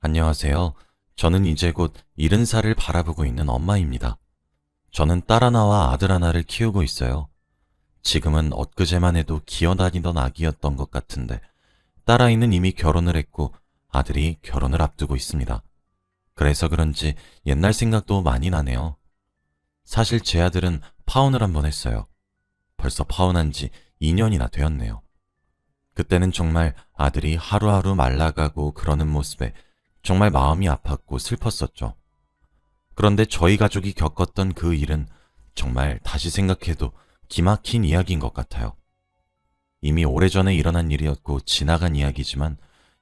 안녕하세요. 저는 이제 곧 70살을 바라보고 있는 엄마입니다. 저는 딸 하나와 아들 하나를 키우고 있어요. 지금은 엊그제만 해도 기어다니던 아기였던 것 같은데 딸아이는 이미 결혼을 했고 아들이 결혼을 앞두고 있습니다. 그래서 그런지 옛날 생각도 많이 나네요. 사실 제 아들은 파혼을 한번 했어요. 벌써 파혼한 지 2년이나 되었네요. 그때는 정말 아들이 하루하루 말라가고 그러는 모습에 정말 마음이 아팠고 슬펐었죠. 그런데 저희 가족이 겪었던 그 일은 정말 다시 생각해도 기막힌 이야기인 것 같아요. 이미 오래전에 일어난 일이었고 지나간 이야기지만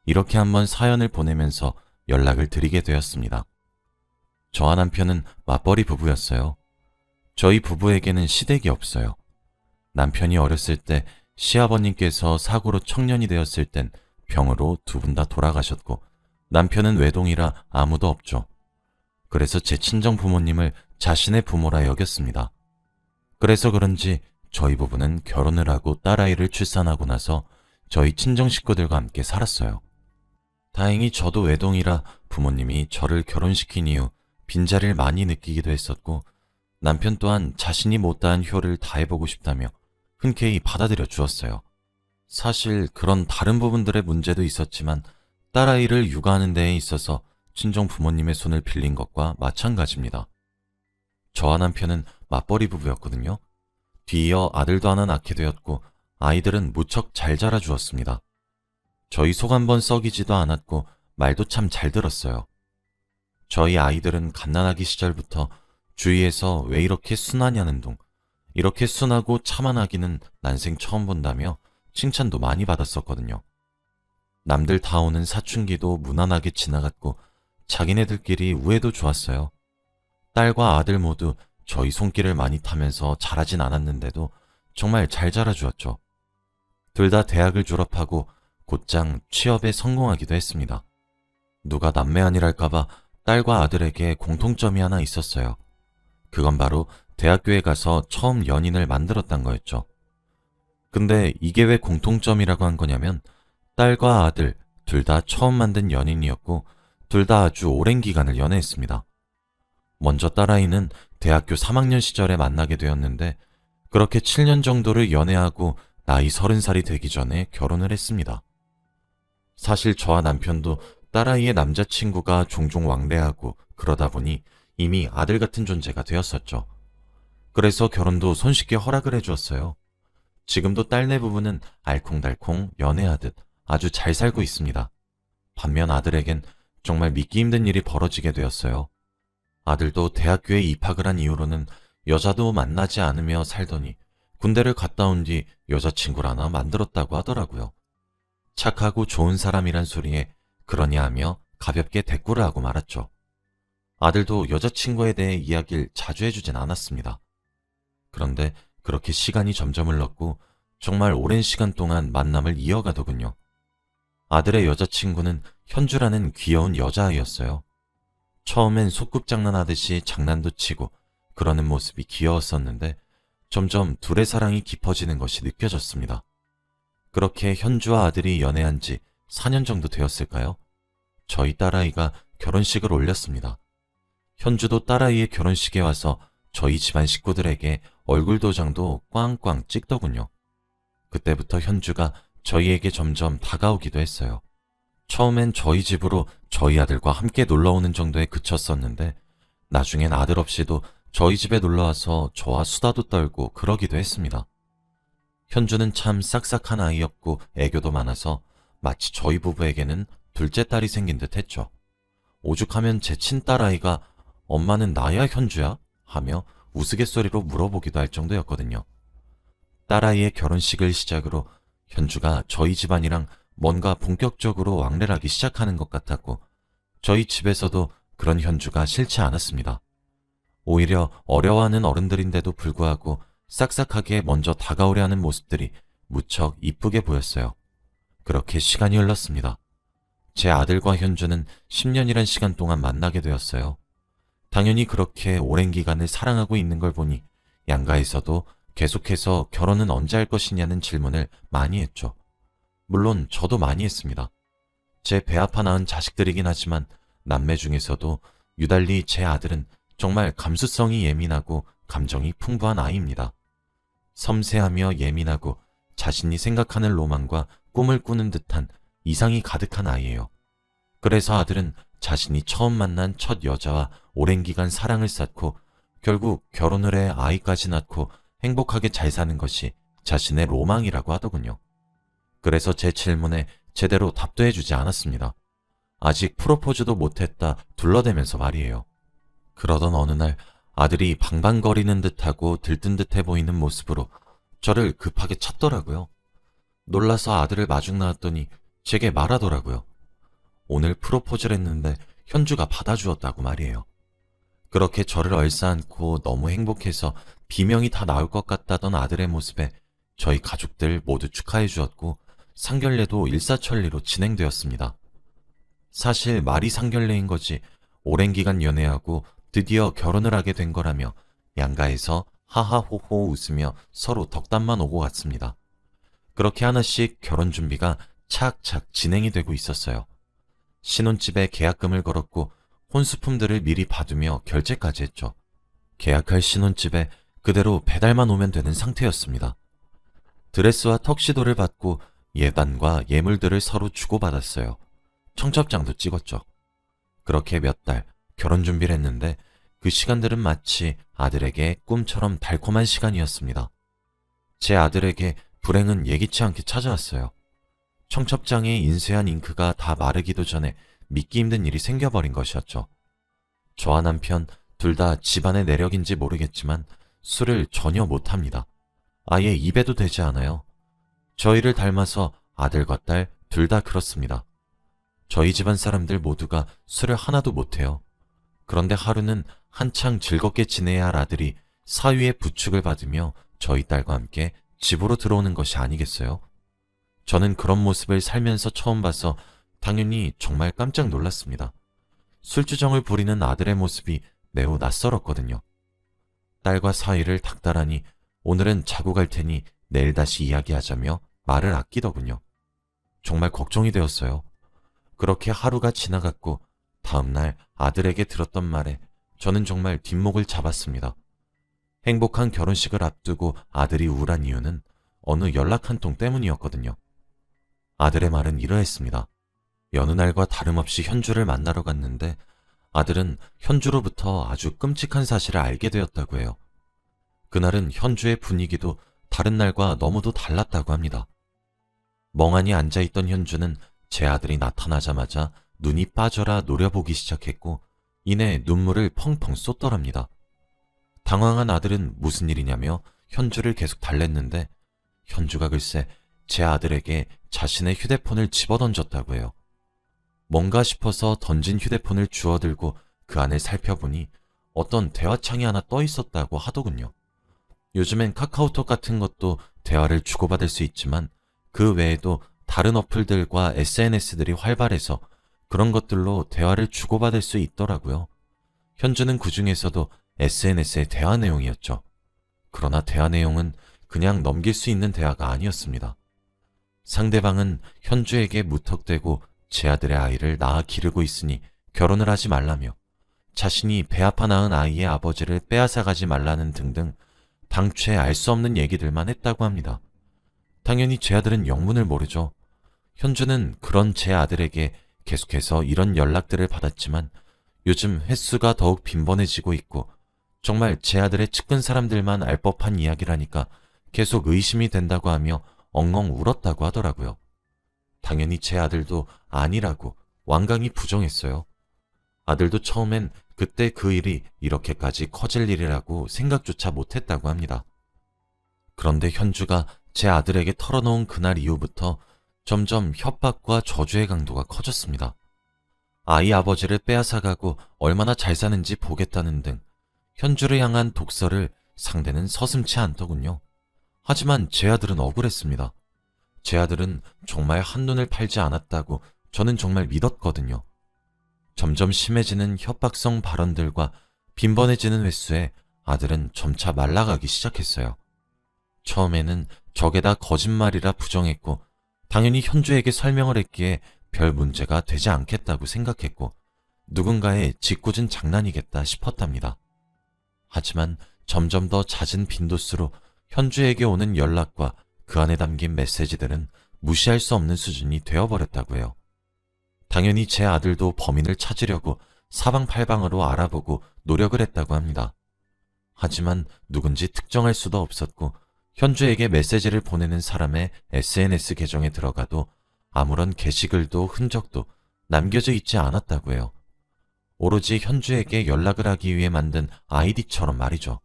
이렇게 한번 사연을 보내면서 연락을 드리게 되었습니다. 저와 남편은 맞벌이 부부였어요. 저희 부부에게는 시댁이 없어요. 남편이 어렸을 때 시아버님께서 사고로 청년이 되었을 땐 병으로 두 분 다 돌아가셨고 남편은 외동이라 아무도 없죠. 그래서 제 친정 부모님을 자신의 부모라 여겼습니다. 그래서 그런지 저희 부부는 결혼을 하고 딸아이를 출산하고 나서 저희 친정 식구들과 함께 살았어요. 다행히 저도 외동이라 부모님이 저를 결혼시킨 이후 빈자리를 많이 느끼기도 했었고 남편 또한 자신이 못다한 효를 다해보고 싶다며 흔쾌히 받아들여 주었어요. 사실 그런 다른 부분들의 문제도 있었지만 딸아이를 육아하는 데에 있어서 친정 부모님의 손을 빌린 것과 마찬가지입니다. 저와 남편은 맞벌이 부부였거든요. 뒤이어 아들도 하나 낳게 되었고 아이들은 무척 잘 자라주었습니다. 저희 속 한번 썩이지도 않았고 말도 참 잘 들었어요. 저희 아이들은 갓난아기 시절부터 주위에서 왜 이렇게 순하냐는 둥, 이렇게 순하고 참한 아기는 난생 처음 본다며 칭찬도 많이 받았었거든요. 남들 다 오는 사춘기도 무난하게 지나갔고 자기네들끼리 우애도 좋았어요. 딸과 아들 모두 저희 손길을 많이 타면서 자라진 않았는데도 정말 잘 자라주었죠. 둘 다 대학을 졸업하고 곧장 취업에 성공하기도 했습니다. 누가 남매 아니랄까봐 딸과 아들에게 공통점이 하나 있었어요. 그건 바로 대학교에 가서 처음 연인을 만들었단 거였죠. 근데 이게 왜 공통점이라고 한 거냐면 딸과 아들 둘 다 처음 만든 연인이었고 둘 다 아주 오랜 기간을 연애했습니다. 먼저 딸아이는 대학교 3학년 시절에 만나게 되었는데 그렇게 7년 정도를 연애하고 나이 30살이 되기 전에 결혼을 했습니다. 사실 저와 남편도 딸아이의 남자친구가 종종 왕래하고 그러다 보니 이미 아들 같은 존재가 되었었죠. 그래서 결혼도 손쉽게 허락을 해주었어요. 지금도 딸네 부부는 알콩달콩 연애하듯 아주 잘 살고 있습니다. 반면 아들에겐 정말 믿기 힘든 일이 벌어지게 되었어요. 아들도 대학교에 입학을 한 이후로는 여자도 만나지 않으며 살더니 군대를 갔다 온 뒤 여자친구를 하나 만들었다고 하더라고요. 착하고 좋은 사람이란 소리에 그러냐 하며 가볍게 대꾸를 하고 말았죠. 아들도 여자친구에 대해 이야기를 자주 해주진 않았습니다. 그런데 그렇게 시간이 점점 흘렀고 정말 오랜 시간 동안 만남을 이어가더군요. 아들의 여자친구는 현주라는 귀여운 여자아이였어요. 처음엔 소꿉장난하듯이 장난도 치고 그러는 모습이 귀여웠었는데 점점 둘의 사랑이 깊어지는 것이 느껴졌습니다. 그렇게 현주와 아들이 연애한 지 4년 정도 되었을까요? 저희 딸아이가 결혼식을 올렸습니다. 현주도 딸아이의 결혼식에 와서 저희 집안 식구들에게 얼굴 도장도 꽝꽝 찍더군요. 그때부터 현주가 저희에게 점점 다가오기도 했어요. 처음엔 저희 집으로 저희 아들과 함께 놀러오는 정도에 그쳤었는데 나중엔 아들 없이도 저희 집에 놀러와서 저와 수다도 떨고 그러기도 했습니다. 현주는 참 싹싹한 아이였고 애교도 많아서 마치 저희 부부에게는 둘째 딸이 생긴 듯 했죠. 오죽하면 제 친딸아이가 엄마는 나야 현주야? 하며 우스갯소리로 물어보기도 할 정도였거든요. 딸아이의 결혼식을 시작으로 현주가 저희 집안이랑 뭔가 본격적으로 왕래를 하기 시작하는 것 같았고 저희 집에서도 그런 현주가 싫지 않았습니다. 오히려 어려워하는 어른들인데도 불구하고 싹싹하게 먼저 다가오려 하는 모습들이 무척 이쁘게 보였어요. 그렇게 시간이 흘렀습니다. 제 아들과 현주는 10년이란 시간 동안 만나게 되었어요. 당연히 그렇게 오랜 기간을 사랑하고 있는 걸 보니 양가에서도 계속해서 결혼은 언제 할 것이냐는 질문을 많이 했죠. 물론 저도 많이 했습니다. 제 배 아파 낳은 자식들이긴 하지만 남매 중에서도 유달리 제 아들은 정말 감수성이 예민하고 감정이 풍부한 아이입니다. 섬세하며 예민하고 자신이 생각하는 로망과 꿈을 꾸는 듯한 이상이 가득한 아이예요. 그래서 아들은 자신이 처음 만난 첫 여자와 오랜 기간 사랑을 쌓고 결국 결혼을 해 아이까지 낳고 행복하게 잘 사는 것이 자신의 로망이라고 하더군요. 그래서 제 질문에 제대로 답도 해주지 않았습니다. 아직 프로포즈도 못했다 둘러대면서 말이에요. 그러던 어느 날 아들이 방방거리는 듯하고 들뜬 듯해 보이는 모습으로 저를 급하게 쳤더라고요. 놀라서 아들을 마중 나왔더니 제게 말하더라고요. 오늘 프로포즈를 했는데 현주가 받아주었다고 말이에요. 그렇게 저를 얼싸안고 너무 행복해서 비명이 다 나올 것 같다던 아들의 모습에 저희 가족들 모두 축하해 주었고 상견례도 일사천리로 진행되었습니다. 사실 말이 상견례인 거지 오랜 기간 연애하고 드디어 결혼을 하게 된 거라며 양가에서 하하호호 웃으며 서로 덕담만 오고 갔습니다. 그렇게 하나씩 결혼 준비가 착착 진행이 되고 있었어요. 신혼집에 계약금을 걸었고 혼수품들을 미리 받으며 결제까지 했죠. 계약할 신혼집에 그대로 배달만 오면 되는 상태였습니다. 드레스와 턱시도를 받고 예단과 예물들을 서로 주고받았어요. 청첩장도 찍었죠. 그렇게 몇 달 결혼 준비를 했는데 그 시간들은 마치 아들에게 꿈처럼 달콤한 시간이었습니다. 제 아들에게 불행은 예기치 않게 찾아왔어요. 청첩장에 인쇄한 잉크가 다 마르기도 전에 믿기 힘든 일이 생겨버린 것이었죠. 저와 남편 둘 다 집안의 내력인지 모르겠지만 술을 전혀 못합니다. 아예 입에도 대지 않아요. 저희를 닮아서 아들과 딸 둘 다 그렇습니다. 저희 집안 사람들 모두가 술을 하나도 못해요. 그런데 하루는 한창 즐겁게 지내야 할 아들이 사위의 부축을 받으며 저희 딸과 함께 집으로 들어오는 것이 아니겠어요? 저는 그런 모습을 살면서 처음 봐서 당연히 정말 깜짝 놀랐습니다. 술주정을 부리는 아들의 모습이 매우 낯설었거든요. 딸과 사이를 닥달하니 오늘은 자고 갈 테니 내일 다시 이야기하자며 말을 아끼더군요. 정말 걱정이 되었어요. 그렇게 하루가 지나갔고 다음날 아들에게 들었던 말에 저는 정말 뒷목을 잡았습니다. 행복한 결혼식을 앞두고 아들이 우울한 이유는 어느 연락 한 통 때문이었거든요. 아들의 말은 이러했습니다. 여느 날과 다름없이 현주를 만나러 갔는데 아들은 현주로부터 아주 끔찍한 사실을 알게 되었다고 해요. 그날은 현주의 분위기도 다른 날과 너무도 달랐다고 합니다. 멍하니 앉아있던 현주는 제 아들이 나타나자마자 눈이 빠져라 노려보기 시작했고 이내 눈물을 펑펑 쏟더랍니다. 당황한 아들은 무슨 일이냐며 현주를 계속 달랬는데 현주가 글쎄 제 아들에게 자신의 휴대폰을 집어던졌다고 해요. 뭔가 싶어서 던진 휴대폰을 주워들고 그 안을 살펴보니 어떤 대화창이 하나 떠 있었다고 하더군요. 요즘엔 카카오톡 같은 것도 대화를 주고받을 수 있지만 그 외에도 다른 어플들과 SNS들이 활발해서 그런 것들로 대화를 주고받을 수 있더라고요. 현주는 그 중에서도 SNS의 대화 내용이었죠. 그러나 대화 내용은 그냥 넘길 수 있는 대화가 아니었습니다. 상대방은 현주에게 무턱대고 제 아들의 아이를 낳아 기르고 있으니 결혼을 하지 말라며 자신이 배 아파 낳은 아이의 아버지를 빼앗아가지 말라는 등등 당최 알 수 없는 얘기들만 했다고 합니다. 당연히 제 아들은 영문을 모르죠. 현주는 그런 제 아들에게 계속해서 이런 연락들을 받았지만 요즘 횟수가 더욱 빈번해지고 있고 정말 제 아들의 측근 사람들만 알 법한 이야기라니까 계속 의심이 된다고 하며 엉엉 울었다고 하더라고요. 당연히 제 아들도 아니라고 완강히 부정했어요. 아들도 처음엔 그때 그 일이 이렇게까지 커질 일이라고 생각조차 못했다고 합니다. 그런데 현주가 제 아들에게 털어놓은 그날 이후부터 점점 협박과 저주의 강도가 커졌습니다. 아이 아버지를 빼앗아가고 얼마나 잘 사는지 보겠다는 등 현주를 향한 독설을 상대는 서슴지 않더군요. 하지만 제 아들은 억울했습니다. 제 아들은 정말 한눈을 팔지 않았다고 저는 정말 믿었거든요. 점점 심해지는 협박성 발언들과 빈번해지는 횟수에 아들은 점차 말라가기 시작했어요. 처음에는 저게 다 거짓말이라 부정했고 당연히 현주에게 설명을 했기에 별 문제가 되지 않겠다고 생각했고 누군가의 짓궂은 장난이겠다 싶었답니다. 하지만 점점 더 잦은 빈도수로 현주에게 오는 연락과 그 안에 담긴 메시지들은 무시할 수 없는 수준이 되어버렸다고 해요. 당연히 제 아들도 범인을 찾으려고 사방팔방으로 알아보고 노력을 했다고 합니다. 하지만 누군지 특정할 수도 없었고 현주에게 메시지를 보내는 사람의 SNS 계정에 들어가도 아무런 게시글도 흔적도 남겨져 있지 않았다고 해요. 오로지 현주에게 연락을 하기 위해 만든 아이디처럼 말이죠.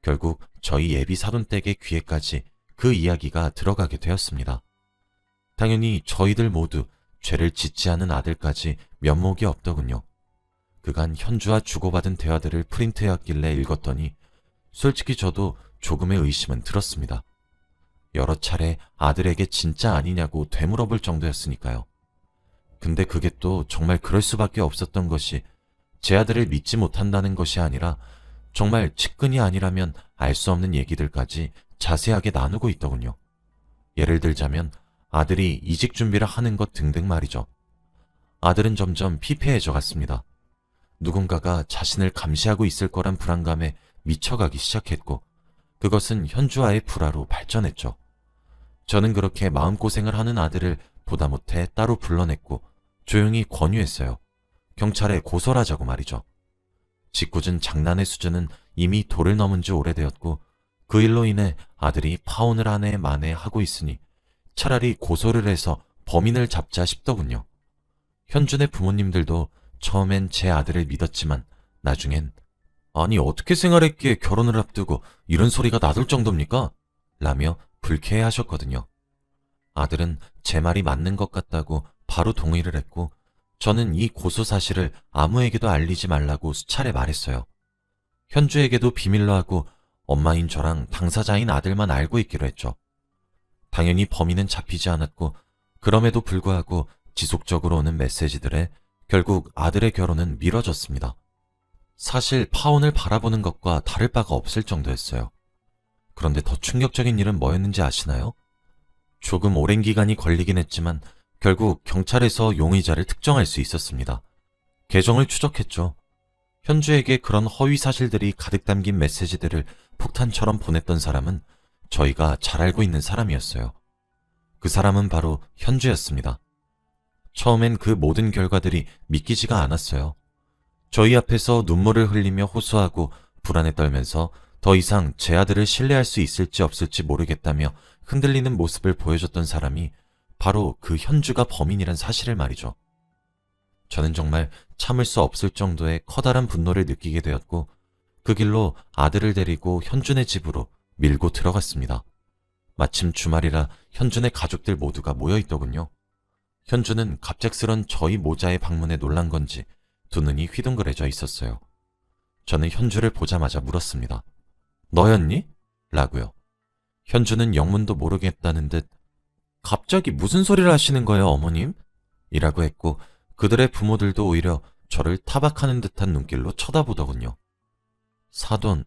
결국 저희 예비 사돈댁의 귀에까지 그 이야기가 들어가게 되었습니다. 당연히 저희들 모두 죄를 짓지 않은 아들까지 면목이 없더군요. 그간 현주와 주고받은 대화들을 프린트해왔길래 읽었더니 솔직히 저도 조금의 의심은 들었습니다. 여러 차례 아들에게 진짜 아니냐고 되물어볼 정도였으니까요. 근데 그게 또 정말 그럴 수밖에 없었던 것이 제 아들을 믿지 못한다는 것이 아니라 정말 측근이 아니라면 알 수 없는 얘기들까지 자세하게 나누고 있더군요. 예를 들자면 아들이 이직 준비를 하는 것 등등 말이죠. 아들은 점점 피폐해져 갔습니다. 누군가가 자신을 감시하고 있을 거란 불안감에 미쳐가기 시작했고 그것은 현주와의 불화로 발전했죠. 저는 그렇게 마음고생을 하는 아들을 보다 못해 따로 불러냈고 조용히 권유했어요. 경찰에 고소를 하자고 말이죠. 짓궂은 장난의 수준은 이미 도를 넘은 지 오래되었고 그 일로 인해 아들이 파혼을 한 해 만에 하고 있으니 차라리 고소를 해서 범인을 잡자 싶더군요. 현준의 부모님들도 처음엔 제 아들을 믿었지만 나중엔 아니 어떻게 생활했기에 결혼을 앞두고 이런 소리가 나돌 정도입니까? 라며 불쾌해하셨거든요. 아들은 제 말이 맞는 것 같다고 바로 동의를 했고 저는 이 고소 사실을 아무에게도 알리지 말라고 수차례 말했어요. 현주에게도 비밀로 하고 엄마인 저랑 당사자인 아들만 알고 있기로 했죠. 당연히 범인은 잡히지 않았고 그럼에도 불구하고 지속적으로 오는 메시지들에 결국 아들의 결혼은 미뤄졌습니다. 사실 파혼을 바라보는 것과 다를 바가 없을 정도였어요. 그런데 더 충격적인 일은 뭐였는지 아시나요? 조금 오랜 기간이 걸리긴 했지만 결국 경찰에서 용의자를 특정할 수 있었습니다. 계정을 추적했죠. 현주에게 그런 허위 사실들이 가득 담긴 메시지들을 폭탄처럼 보냈던 사람은 저희가 잘 알고 있는 사람이었어요. 그 사람은 바로 현주였습니다. 처음엔 그 모든 결과들이 믿기지가 않았어요. 저희 앞에서 눈물을 흘리며 호소하고 불안에 떨면서 더 이상 제 아들을 신뢰할 수 있을지 없을지 모르겠다며 흔들리는 모습을 보여줬던 사람이 바로 그 현주가 범인이란 사실을 말이죠. 저는 정말 참을 수 없을 정도의 커다란 분노를 느끼게 되었고 그 길로 아들을 데리고 현준의 집으로 밀고 들어갔습니다. 마침 주말이라 현준의 가족들 모두가 모여있더군요. 현준은 갑작스런 저희 모자의 방문에 놀란 건지 두 눈이 휘둥그레져 있었어요. 저는 현주를 보자마자 물었습니다. 너였니? 라고요. 현주는 영문도 모르겠다는 듯 갑자기 무슨 소리를 하시는 거예요, 어머님? 이라고 했고 그들의 부모들도 오히려 저를 타박하는 듯한 눈길로 쳐다보더군요. 사돈,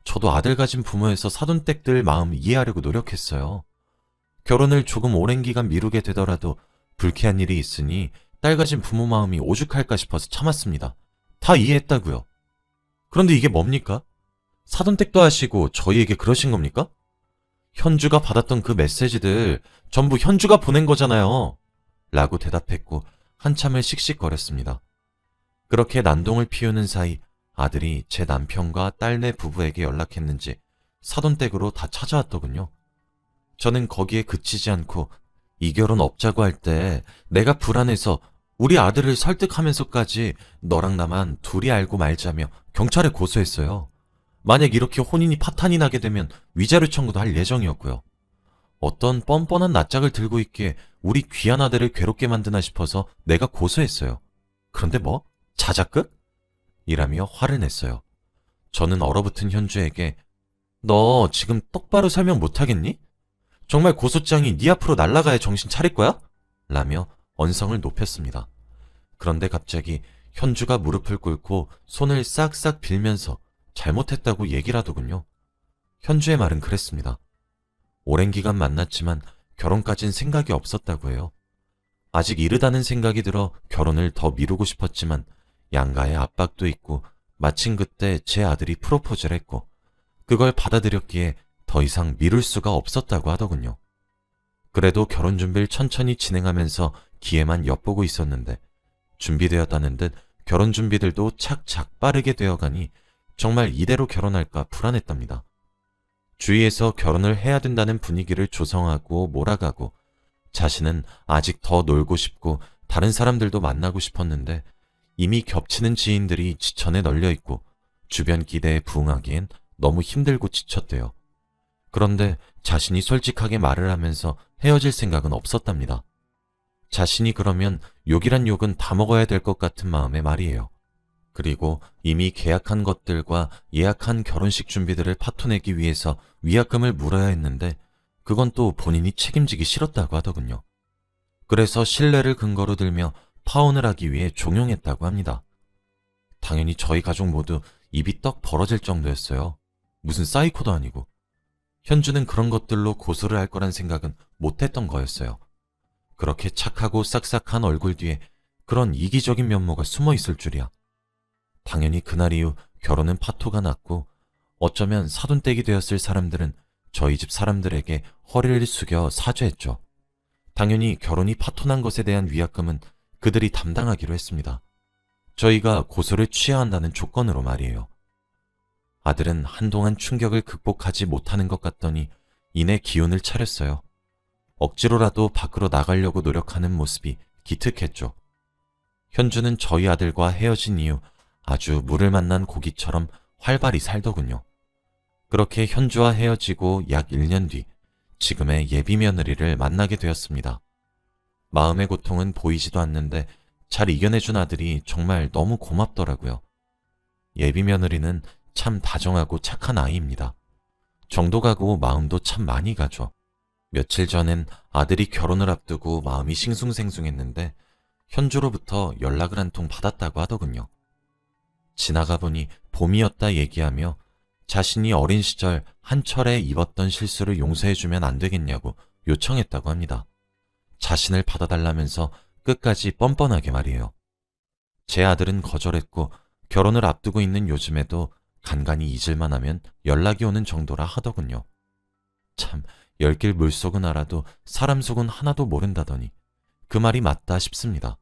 저도 아들 가진 부모에서 사돈댁들 마음 이해하려고 노력했어요. 결혼을 조금 오랜 기간 미루게 되더라도 불쾌한 일이 있으니 딸 가진 부모 마음이 오죽할까 싶어서 참았습니다. 다 이해했다고요. 그런데 이게 뭡니까? 사돈댁도 하시고 저희에게 그러신 겁니까? 현주가 받았던 그 메시지들 전부 현주가 보낸 거잖아요. 라고 대답했고 한참을 씩씩거렸습니다. 그렇게 난동을 피우는 사이 아들이 제 남편과 딸네 부부에게 연락했는지 사돈댁으로 다 찾아왔더군요. 저는 거기에 그치지 않고 이 결혼 없자고 할 때 내가 불안해서 우리 아들을 설득하면서까지 너랑 나만 둘이 알고 말자며 경찰에 고소했어요. 만약 이렇게 혼인이 파탄이 나게 되면 위자료 청구도 할 예정이었고요. 어떤 뻔뻔한 낯짝을 들고 있기에 우리 귀한 아들을 괴롭게 만드나 싶어서 내가 고소했어요. 그런데 뭐? 자작극? 이라며 화를 냈어요. 저는 얼어붙은 현주에게 너 지금 똑바로 설명 못하겠니? 정말 고소장이 네 앞으로 날아가야 정신 차릴 거야? 라며 언성을 높였습니다. 그런데 갑자기 현주가 무릎을 꿇고 손을 싹싹 빌면서 잘못했다고 얘기를 하더군요. 현주의 말은 그랬습니다. 오랜 기간 만났지만 결혼까진 생각이 없었다고 해요. 아직 이르다는 생각이 들어 결혼을 더 미루고 싶었지만 양가의 압박도 있고 마침 그때 제 아들이 프로포즈를 했고 그걸 받아들였기에 더 이상 미룰 수가 없었다고 하더군요. 그래도 결혼 준비를 천천히 진행하면서 기회만 엿보고 있었는데 준비되었다는 듯 결혼 준비들도 착착 빠르게 되어가니 정말 이대로 결혼할까 불안했답니다. 주위에서 결혼을 해야 된다는 분위기를 조성하고 몰아가고 자신은 아직 더 놀고 싶고 다른 사람들도 만나고 싶었는데 이미 겹치는 지인들이 지천에 널려 있고 주변 기대에 부응하기엔 너무 힘들고 지쳤대요. 그런데 자신이 솔직하게 말을 하면서 헤어질 생각은 없었답니다. 자신이 그러면 욕이란 욕은 다 먹어야 될 것 같은 마음의 말이에요. 그리고 이미 계약한 것들과 예약한 결혼식 준비들을 파토내기 위해서 위약금을 물어야 했는데 그건 또 본인이 책임지기 싫었다고 하더군요. 그래서 신뢰를 근거로 들며 파혼을 하기 위해 종용했다고 합니다. 당연히 저희 가족 모두 입이 떡 벌어질 정도였어요. 무슨 사이코도 아니고. 현주는 그런 것들로 고소를 할 거란 생각은 못했던 거였어요. 그렇게 착하고 싹싹한 얼굴 뒤에 그런 이기적인 면모가 숨어 있을 줄이야. 당연히 그날 이후 결혼은 파토가 났고 어쩌면 사돈댁이 되었을 사람들은 저희 집 사람들에게 허리를 숙여 사죄했죠. 당연히 결혼이 파토난 것에 대한 위약금은 그들이 담당하기로 했습니다. 저희가 고소를 취해야 한다는 조건으로 말이에요. 아들은 한동안 충격을 극복하지 못하는 것 같더니 이내 기운을 차렸어요. 억지로라도 밖으로 나가려고 노력하는 모습이 기특했죠. 현주는 저희 아들과 헤어진 이후 아주 물을 만난 고기처럼 활발히 살더군요. 그렇게 현주와 헤어지고 약 1년 뒤 지금의 예비 며느리를 만나게 되었습니다. 마음의 고통은 보이지도 않는데 잘 이겨내준 아들이 정말 너무 고맙더라고요. 예비 며느리는 참 다정하고 착한 아이입니다. 정도 가고 마음도 참 많이 가죠. 며칠 전엔 아들이 결혼을 앞두고 마음이 싱숭생숭했는데 현주로부터 연락을 한 통 받았다고 하더군요. 지나가 보니 봄이었다 얘기하며 자신이 어린 시절 한철에 입었던 실수를 용서해주면 안 되겠냐고 요청했다고 합니다. 자신을 받아달라면서 끝까지 뻔뻔하게 말이에요. 제 아들은 거절했고 결혼을 앞두고 있는 요즘에도 간간히 잊을만 하면 연락이 오는 정도라 하더군요. 참, 열길 물속은 알아도 사람 속은 하나도 모른다더니 그 말이 맞다 싶습니다.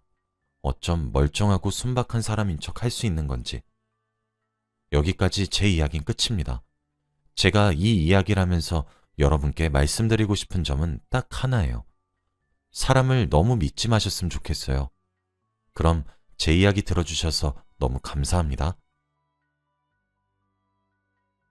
어쩜 멀쩡하고 순박한 사람인 척 할 수 있는 건지. 여기까지 제 이야기는 끝입니다. 제가 이 이야기를 하면서 여러분께 말씀드리고 싶은 점은 딱 하나예요. 사람을 너무 믿지 마셨으면 좋겠어요. 그럼 제 이야기 들어주셔서 너무 감사합니다.